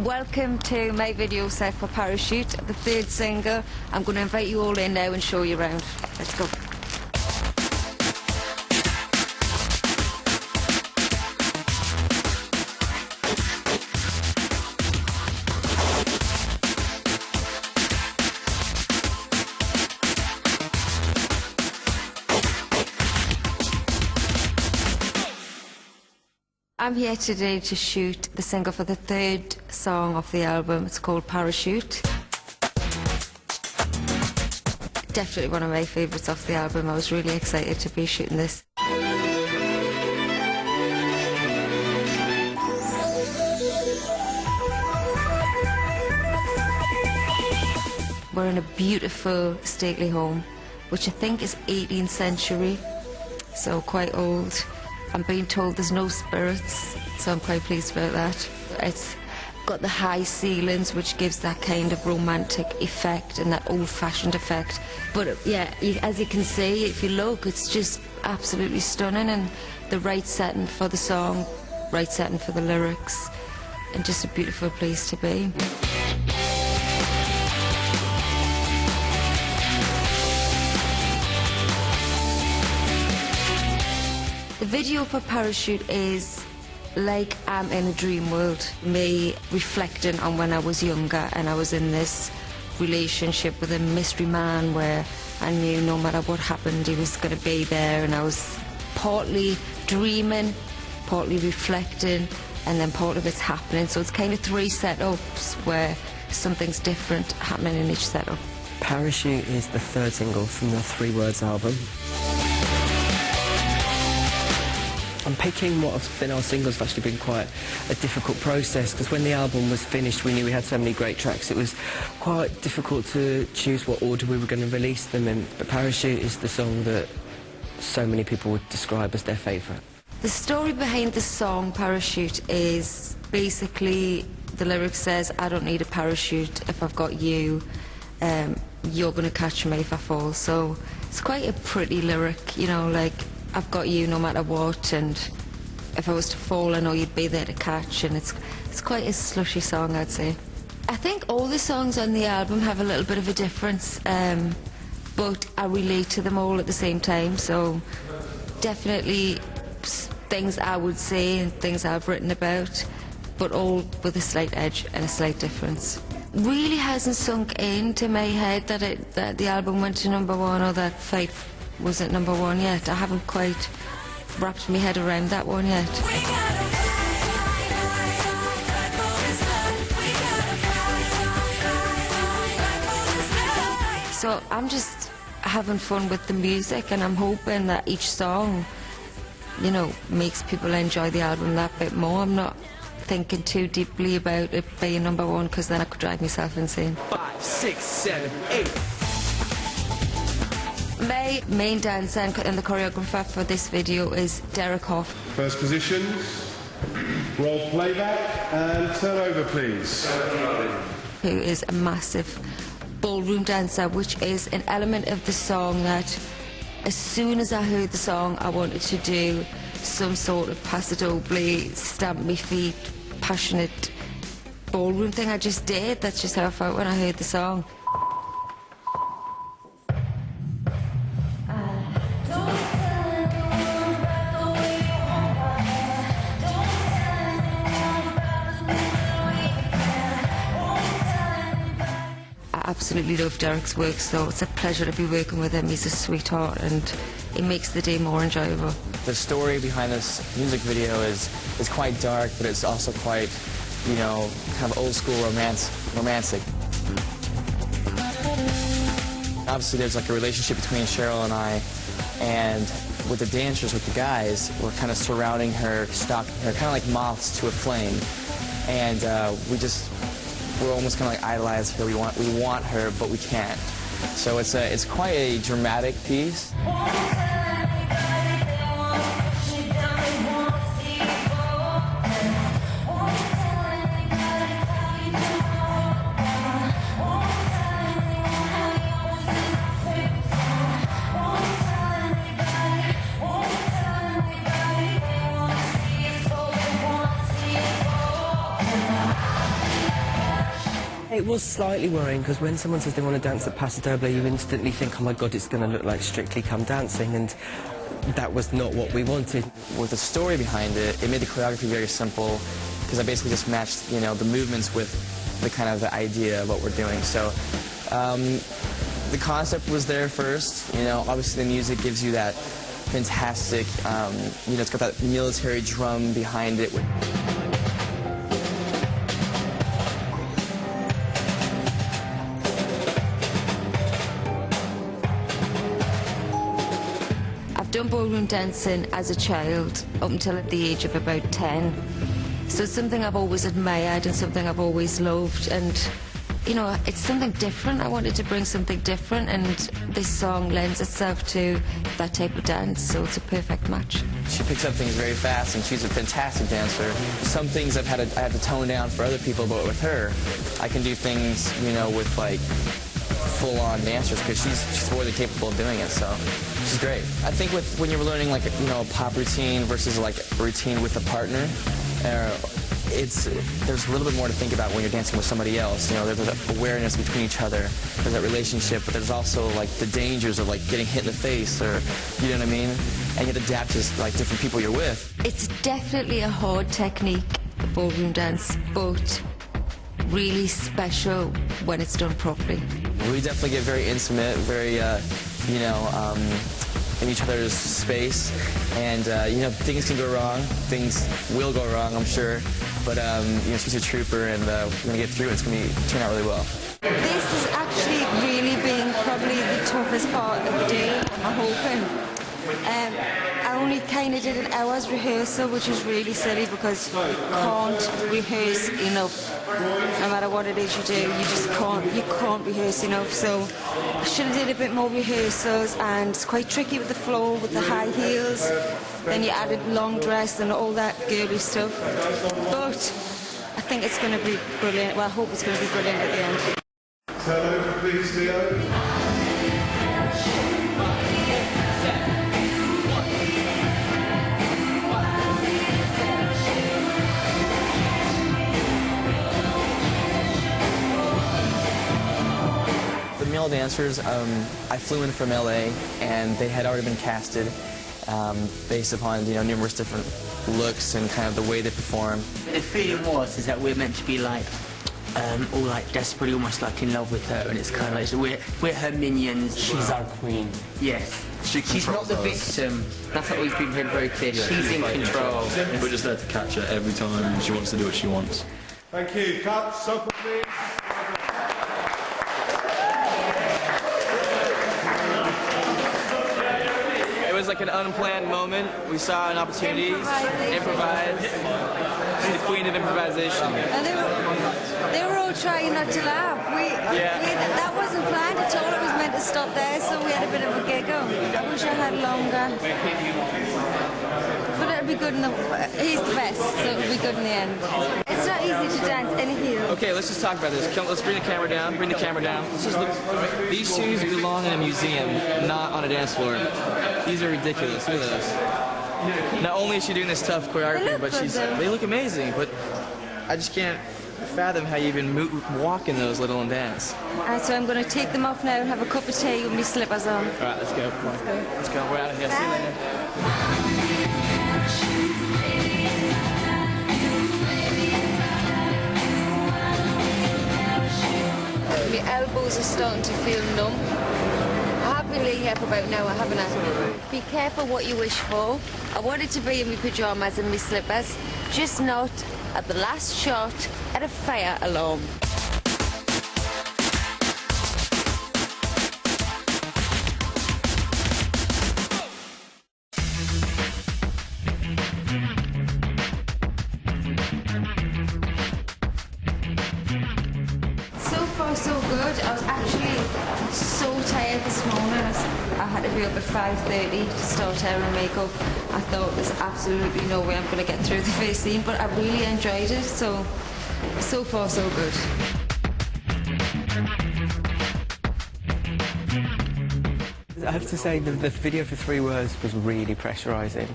Welcome to my video set for Parachute, the third single. I'm going to invite you all in now and show you around. Let's go. I'm here today to shoot the single for the third song of the album. It's called Parachute. Definitely one of my favourites off the album. I was really excited to be shooting this. We're in a beautiful stately home, which I think is 18th century, so quite old. I'm being told there's no spirits, so I'm quite pleased about that. It's got the high ceilings, which gives that kind of romantic effect and that old-fashioned effect. But yeah, as you can see, if you look, it's just absolutely stunning, and the right setting for the song, right setting for the lyrics, and just a beautiful place to be. The video for Parachute is like I'm in a dream world. Me reflecting on when I was younger and I was in this relationship with a mystery man where I knew no matter what happened he was going to be there, and I was partly dreaming, partly reflecting, and then part of it's happening. So it's kind of three setups where something's different happening in each setup. Parachute is the third single from the Three Words album. And picking what have been our singles has actually been quite a difficult process, because when the album was finished we knew we had so many great tracks. It was quite difficult to choose what order we were going to release them in. But Parachute is the song that so many people would describe as their favourite. The story behind the song Parachute is basically the lyric says, I don't need a parachute if I've got you, you're going to catch me if I fall. So it's quite a pretty lyric, you know, like I've got you no matter what, and if I was to fall I know you'd be there to catch, and it's quite a slushy song, I'd say. I think all the songs on the album have a little bit of a difference, but I relate to them all at the same time, so definitely things I would say and things I've written about, but all with a slight edge and a slight difference. Really hasn't sunk into my head that the album went to #1 or that Fight was at #1 yet. I haven't quite wrapped my head around that one yet. So I'm just having fun with the music, and I'm hoping that each song, you know, makes people enjoy the album that bit more. I'm not thinking too deeply about it being #1, because then I could drive myself insane. 5, 6, 7, 8. My main dancer and the choreographer for this video is Derek Hoff. First positions, roll playback and turn over please. Who is a massive ballroom dancer, which is an element of the song that as soon as I heard the song I wanted to do some sort of paso doble, stamp me feet, passionate ballroom thing. I just did. That's just how I felt when I heard the song. I absolutely love Derek's work, so it's a pleasure to be working with him. He's a sweetheart and it makes the day more enjoyable. The story behind this music video is quite dark, but it's also quite, you know, kind of old school romantic. Obviously there's like a relationship between Cheryl and I, and with the dancers, with the guys, we're kind of surrounding her, stalking her, kind of like moths to a flame, and we're almost kind of like idolize her. We want her, but we can't. So it's quite a dramatic piece. It was slightly worrying because when someone says they want to dance at Paso Doble, you instantly think, oh my God, it's going to look like Strictly Come Dancing, and that was not what we wanted. With the story behind it, it made the choreography very simple because I basically just matched, you know, the movements with the kind of the idea of what we're doing. So the concept was there first. You know, obviously the music gives you that fantastic, you know, it's got that military drum behind it. I've done ballroom dancing as a child up until at the age of about 10. So it's something I've always admired and something I've always loved, and you know, it's something different. I wanted to bring something different, and this song lends itself to that type of dance, so it's a perfect match. She picks up things very fast, and she's a fantastic dancer. Some things I had to tone down for other people, but with her, I can do things, you know, with like full-on dancers because she's more than capable of doing it. So she's great. I think when you're learning like a pop routine versus like a routine with a partner, there's a little bit more to think about when you're dancing with somebody else. You know, there's that awareness between each other. There's that relationship, but there's also like the dangers of like getting hit in the face, or you know what I mean. And you have to adapt to like different people you're with. It's definitely a hard technique, the ballroom dance, but really special when it's done properly. We definitely get very intimate, very, you know, in each other's space, and you know, things can go wrong, things will go wrong, I'm sure, but you know, she's a trooper, and we're gonna get through it. It's gonna turn out really well. This has actually really been probably the toughest part of the day, I'm hoping. I only kind of did an hour's rehearsal, which is really silly because you can't rehearse enough. No matter what it is you do, you just can't rehearse enough. So I should have did a bit more rehearsals, and it's quite tricky with the floor, with the high heels. Then you added long dress and all that girly stuff. But I think it's going to be brilliant. Well, I hope it's going to be brilliant at the end. Turn over, please, Leo. The male dancers, I flew in from LA, and they had already been casted based upon, you know, numerous different looks and kind of the way they perform. The feeling is that we're meant to be like all like desperately, almost like in love with her, and it's kind of like we're her minions. She's our queen. Yes. She's not the victim. That's what we've been made very clear. Yeah, she's in control. We're just there to catch her every time she wants to do what she wants. Thank you. Cut. Stop, please. It was like an unplanned moment. We saw an opportunity, improvise. She's the queen of improvisation. And they were all trying not to laugh. That wasn't planned at all. It was meant to stop there, so we had a bit of a giggle. I wish I had longer. But it'll be good in the... He's the best, so it'll be good in the end. It's not easy to dance in heels. Okay, let's just talk about this. Let's bring the camera down. Bring the camera down. Let's just look. These shoes belong in a museum, not on a dance floor. These are ridiculous. Look at this. Not only is she doing this tough choreography, but they look amazing. But I just can't fathom how you even walk in those, let alone dance. So I'm going to take them off now and have a cup of tea with my slippers on. All right, let's go. Come on. Let's go. We're out of here. See you later. My elbows are starting to feel numb. I have been laying here for about an hour, haven't I? Be careful what you wish for. I wanted to be in my pyjamas and my slippers, just not at the last shot at a fire alarm. So good. I was actually so tired this morning. I had to be up at 5:30 to start hair and makeup. I thought there's absolutely no way I'm going to get through the first scene, but I really enjoyed it. So far so good. I have to say the video for 3 words was really pressurising.